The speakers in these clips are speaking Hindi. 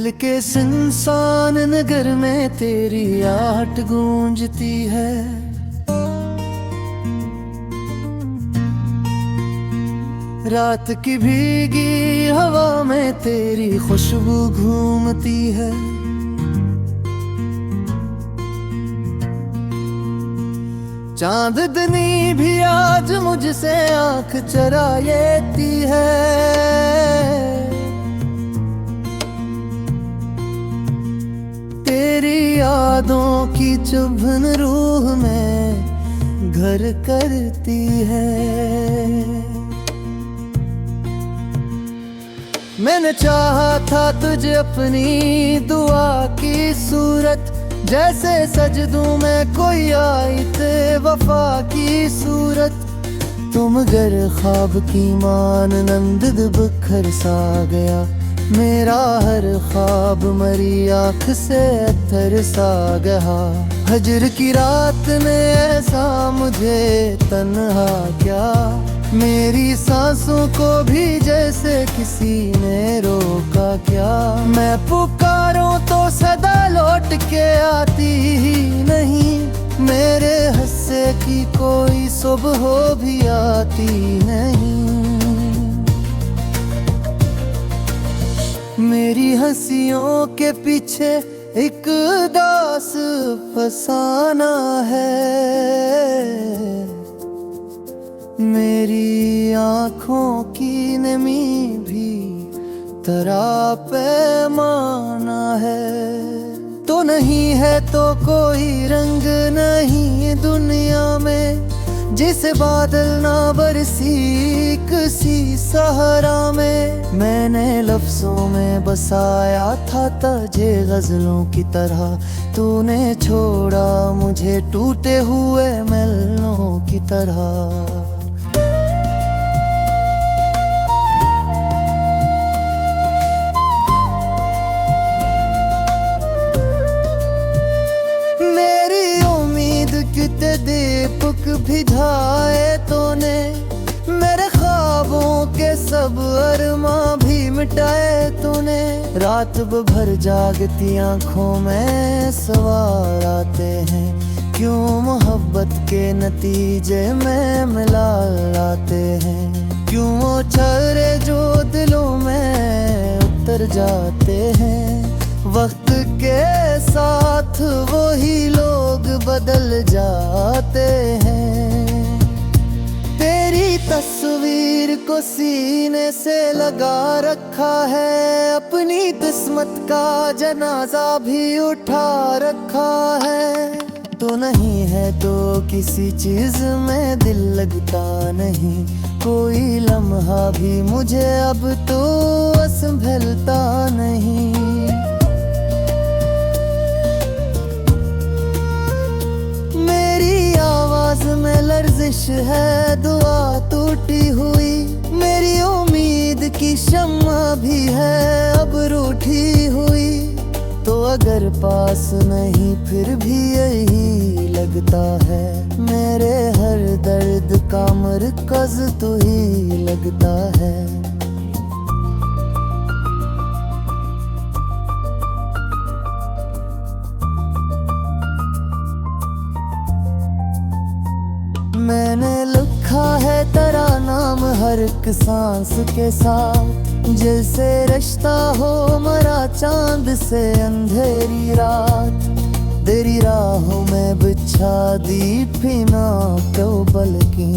दिल के सुनसान नगर में तेरी आहट गूंजती है। रात की भीगी हवा में तेरी खुशबू घूमती है। चांदनी भी आज मुझसे आंख चरा लेती है। तेरी यादों की चुभन रूह में घर करती है। मैंने चाहा था तुझे अपनी दुआ की सूरत, जैसे सजदूं में कोई आई ते वफा की सूरत। तुम गर ख्वाब की मानंद बिखर सा गया, मेरा हर ख्वाब मरी आँख से अत्थर सा गया। हजर की रात ने ऐसा मुझे तन्हा क्या, मेरी सांसों को भी जैसे किसी ने रोका क्या। मैं पुकारूं तो सदा लौट के आती ही नहीं, मेरे हंसे की कोई सुबह भी आती नहीं। मेरी हंसियों के पीछे एक दास फसाना है, मेरी आँखों की नमी भी तेरा पैमाना है। तो नहीं है तो कोई रंग नहीं दुनिया में, जिसे बादल ना बरसी किसी सहारा में। मैंने लफ्जों में बसाया था तुझे गजलों की तरह, तूने छोड़ा मुझे टूटे हुए महलों की तरह। दीपक भिझाए तूने, मेरे ख्वाबों के सब अरमां भी मिटाए तूने। रात भर जागती आंखों में सवार आते हैं, क्यों मोहब्बत के नतीजे में मिला लाते हैं। क्यों वो छर्रे जो दिलों में उतर जाते हैं, वक्त के साथ वही लोग बदल जाते हैं। तेरी तस्वीर को सीने से लगा रखा है, अपनी किस्मत का जनाजा भी उठा रखा है। तो नहीं है तो किसी चीज में दिल लगता नहीं, कोई लम्हा भी मुझे अब तो संभलता नहीं। में लर्जिश है दुआ टूटी हुई, मेरी उम्मीद की शम्मा भी है अब रूठी हुई। तो अगर पास नहीं फिर भी यही लगता है, मेरे हर दर्द का मरकज तू ही लगता है। मैंने लिखा है तेरा नाम हर एक सांस के साथ, जैसे रिश्ता हो मरा चांद से अंधेरी रात। तेरी राहों में बिछा दी फिना क्यों बल्कि,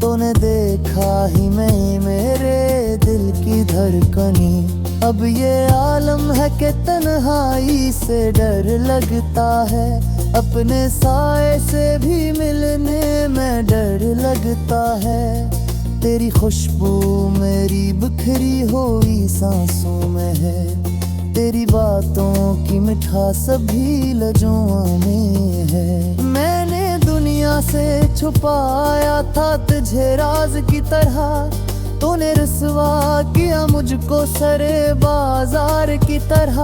तूने देखा ही मैं मेरे दिल की धड़कनी। अब ये आलम है कि तन्हाई से डर लगता है, अपने साए से भी मिलने में डर लगता है। तेरी खुशबू मेरी बिखरी हुई सांसों में है, तेरी बातों की मिठास भी लजों में है। मैंने दुनिया से छुपाया था तुझे राज की तरह, तूने रुसवा किया मुझको सरे बाजार की तरह।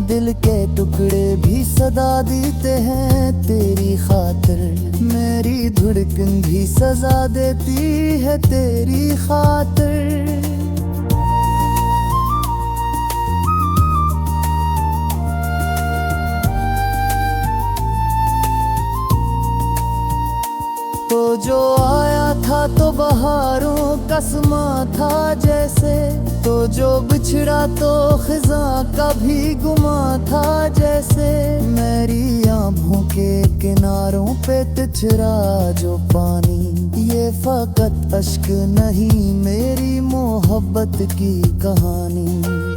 दिल के टुकड़े भी सदा देते हैं तेरी खातिर, मेरी धड़कन भी सजा देती है तेरी खातिर। जो आया था तो बहारों का समा था जैसे, तो जो बिछड़ा तो खिज़ां का भी गुमा था जैसे। मेरी आँखों के किनारों पे तिछरा जो पानी, ये फकत अश्क नहीं मेरी मोहब्बत की कहानी।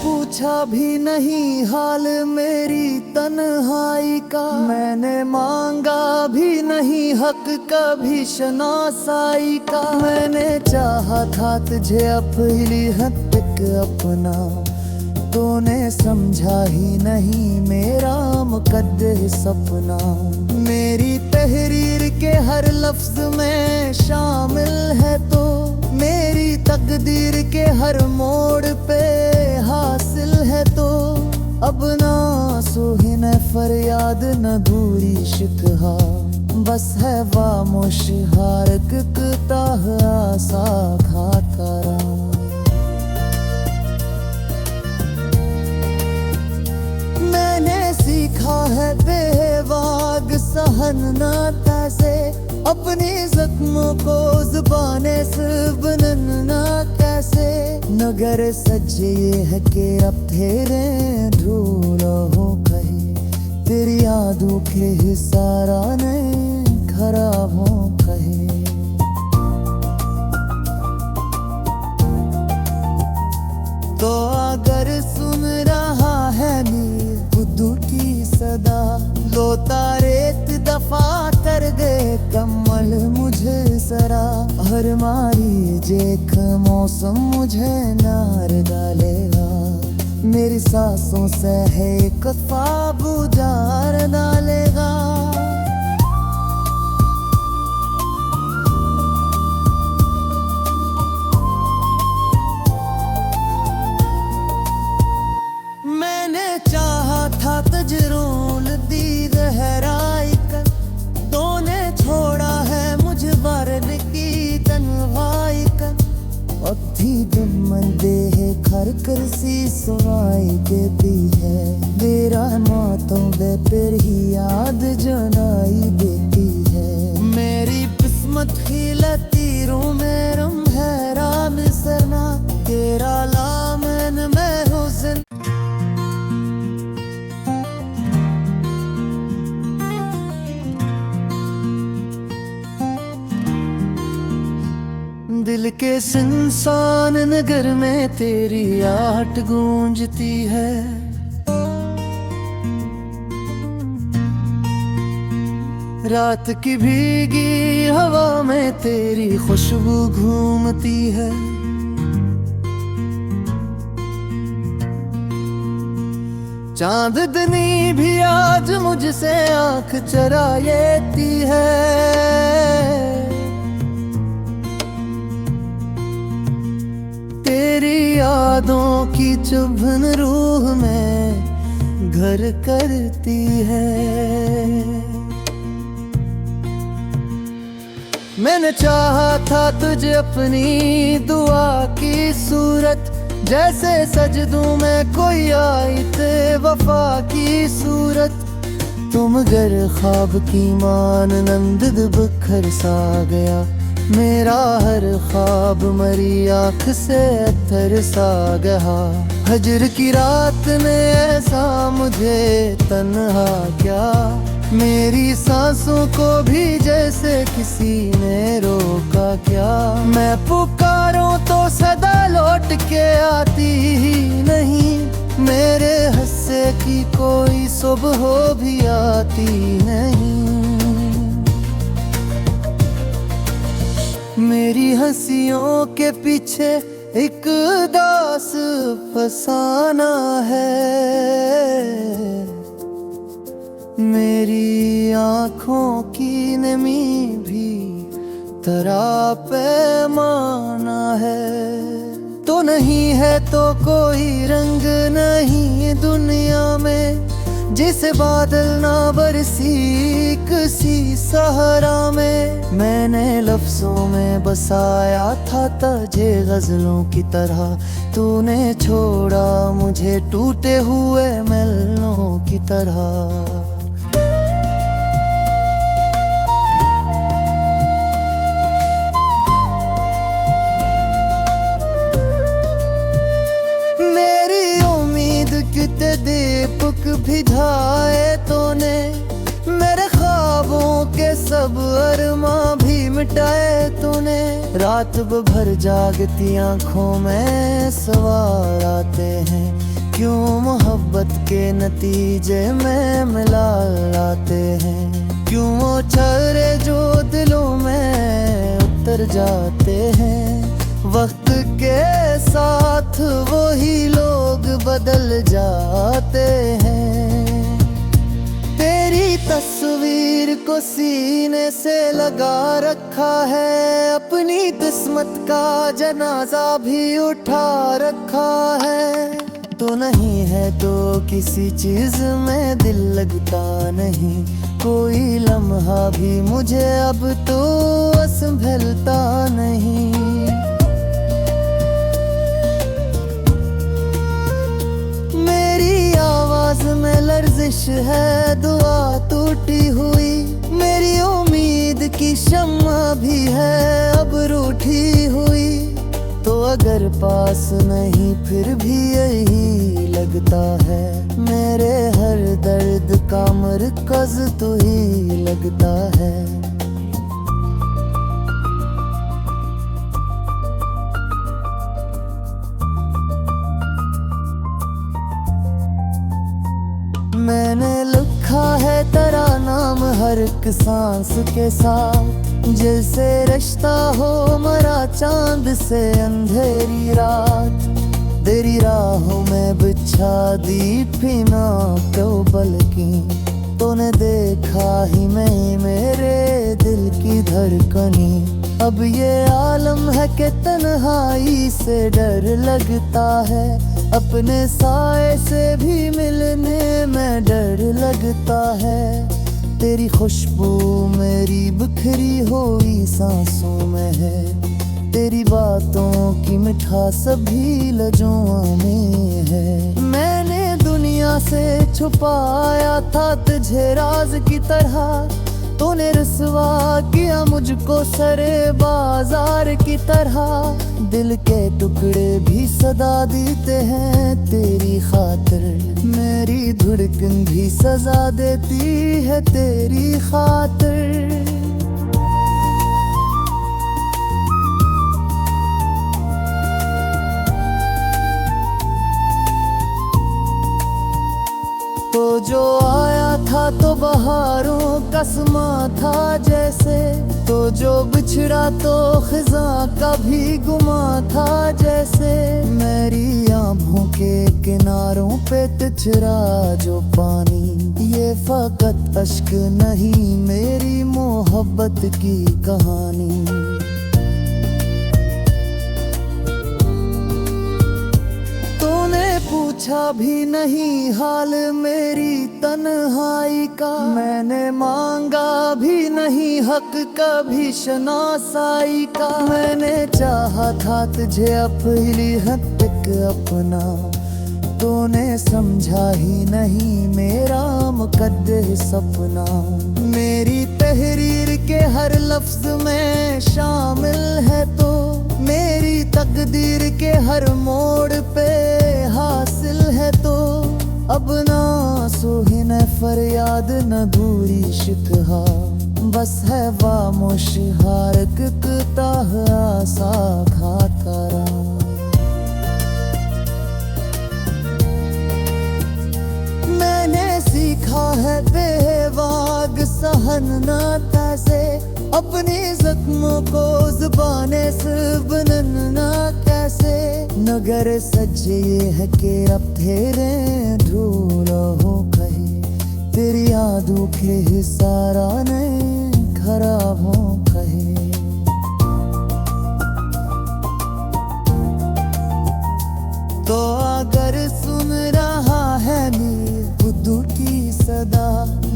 पूछा भी नहीं हाल मेरी तन्हाई का, मैंने मांगा भी नहीं हक कभी शनासाई का। मैंने चाहा था तुझे अपनी हद तक अपना, तूने समझा ही नहीं मेरा मुकद्दर सपना। मेरी तहरीर के हर लफ्ज में शामिल है तो, मेरी तकदीर के हर मोड़ पे हासिल है तो। अब ना सोहिन फरियाद न दूरी शिकहा, बस है वामोश हारक ताह आसा खाता रहा। मैंने सीखा है बेवाग सहन न तैसे, अपनी जख्मों को जुबाने से बनना कैसे। नगर सच ये है कि अब तेरे ढूंढो हो कहे, तेरी यादों के हिसारा नहीं खराब हो कहे। तो अगर सुन रहा है मीर बुद्धू की सदा, लो तारेत दफा कर गए कमल मुझे सरा। हर मारी जेख मौसम मुझे नार डालेगा, मेरी सांसों से है एक ख्वाब उजार डालेगा। मैंने चाहा था तजरोल दी गहराई कर, तूने छोड़ा है मुझे बारन की तन्हाई कर। अभी दिन मंदे है खर कर सी सुनाई देती है, मेरा मातों बे फिर ही याद जनाई देती है। मेरी किस्मत ही लतीरों में रम है राम सरना, तेरा लामन में हुस्न। दिल के सुनसान नगर में तेरी आहट गूंजती है, रात की भीगी हवा में तेरी खुशबू घूमती है। चांदनी भी आज मुझसे आंख चरा लेती है, तेरी यादों की चुभन रूह में घर करती है। मैंने चाहा था तुझे अपनी दुआ की सूरत, जैसे सजदूं में कोई आई ते वफा की सूरत। तुम गर ख्वाब की मान नंद बिखर सा गया, मेरा हर ख्वाब मरी आँख से अत्थर सा गया। हजर की रात ने ऐसा मुझे तन्हा क्या, मेरी सांसों को भी जैसे किसी ने रोका क्या। मैं पुकारूं तो सदा लौट के आती ही नहीं, मेरे हंसे की कोई सुबह भी आती नहीं। मेरी हंसियों के पीछे एक दास फसाना है, मेरी आँखों की नमी भी तेरा पैमाना है। तो नहीं है तो कोई रंग नहीं दुनिया में, जिसे बादल ना बरसी किसी सहरा में। मैंने लफ्जों में बसाया था तुझे गजलों की तरह, तूने छोड़ा मुझे टूटे हुए मेलों की तरह। मेरी उम्मीद कितने दीपक भिझाए तूने, मेरे ख्वाबों के सब अरमां भी मिटाए तूने। रात भर जागती आंखों में सवाल आते हैं, क्यों मोहब्बत के नतीजे में मिला लाते हैं। क्यों वो छर्रे जो दिलों में उतर जाते हैं, वक्त के साथ वही लोग बदल जाते हैं। तेरी तस्वीर को सीने से लगा रखा है, अपनी किस्मत का जनाजा भी उठा रखा है। तो नहीं है तो किसी चीज में दिल लगता नहीं, कोई लम्हा भी मुझे अब तो संभलता नहीं। में लर्जिश है दुआ टूटी हुई, मेरी उम्मीद की शम्मा भी है अब रूठी हुई। तो अगर पास नहीं फिर भी यही लगता है, मेरे हर दर्द का मरकज तू ही लगता है। मैंने लिखा है तेरा नाम हर एक सांस के साथ, जैसे रिश्ता हो मरा चांद से अंधेरी रात। तेरी राहों में बिछा दी फिना क्यों बल्कि, तूने देखा ही मैं मेरे दिल की धड़कनी। अब ये आलम है कि तन्हाई से डर लगता है, अपने साए से भी मिलने में डर लगता है। तेरी खुशबू मेरी बिखरी हुई सांसों में है, तेरी बातों की मिठास भी लजों में है। मैंने दुनिया से छुपाया था तुझे राज की तरह, तूने रुसवा किया मुझको सरे बाजार की तरह। दिल के टुकड़े भी सदा देते हैं तेरी खातिर, मेरी धड़कन भी सजा देती है तेरी खातिर। तो जो आया था तो बहारों का समा था जैसे, तो जो बिछड़ा तो खिज़ां का भी गुमा था जैसे। मेरी आँखों के किनारों पे तिछरा जो पानी, ये फकत अश्क नहीं मेरी मोहब्बत की कहानी। पूछा भी नहीं हाल मेरी तन्हाई का, मैंने मांगा भी नहीं हक कभी शनासाई का। मैंने चाहा था तुझे अपनी हद तक अपना, तूने समझा ही नहीं मेरा मुकद्दर सपना। मेरी तहरीर के हर लफ्ज में शामिल है तो, मेरी तकदीर के हर मोड़ पे हासिल है तो। अब ना सोही न फरियाद न दूरी शिकहा, बस है वामोश हारक ताह आसा खातारा। मैंने सीखा है बेवाग सहन ना तैसे, अपनी जख्मों को जुबाने से बनना कैसे। नगर सजे ये है कि अब तेरे धूल हो कहे, तेरी यादों के हिसारा ने खराब हो कहे। तो अगर सुन रहा है मीर बुद्धू की सदा,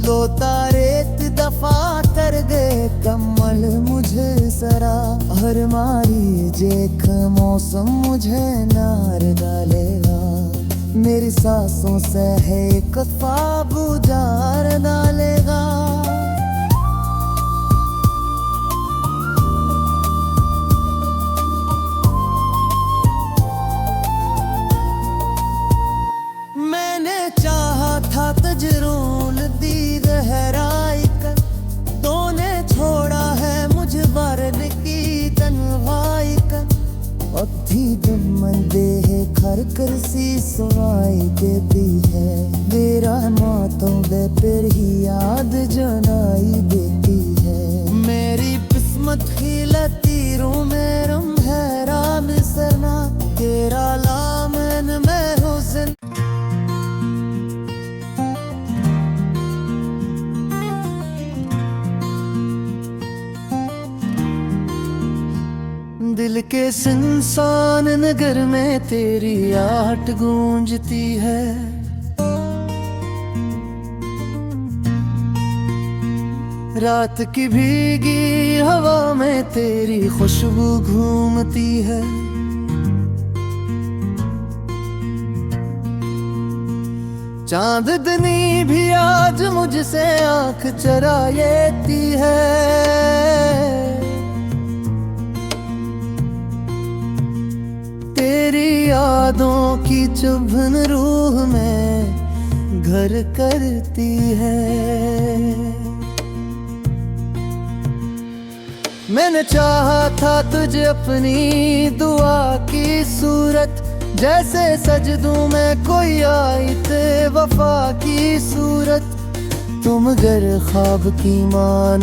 लो तारेत दफा कर गए कमल मुझे सरा। हर मारी आज एक मौसम मुझे नार डालेगा, मेरी सांसों से है एक ख्वाब उजार डालेगा। मैंने चाहा था तजरूल दी गहराई कर, तूने छोड़ा है मुझ वरन की तन्हाई कर। अथी दुमन दे खर करसी सुनाई देती है, मेरा मातों दे फिर ही याद जनाई देती है। मेरी किस्मत ही लतीरों में रंग है राम सरना, तेरा लामन मैं हुस्न। दिल के सुनसान नगर में तेरी आहट गूंजती है, रात की भीगी हवा में तेरी खुशबू घूमती है। चांदनी भी आज मुझसे आंख चुराती है, तेरी यादों की चुभन रूह में घर करती है। मैंने चाहा था तुझे अपनी दुआ की सूरत, जैसे सजदूं में कोई आई ते वफा की सूरत। तुम गर ख्वाब की मान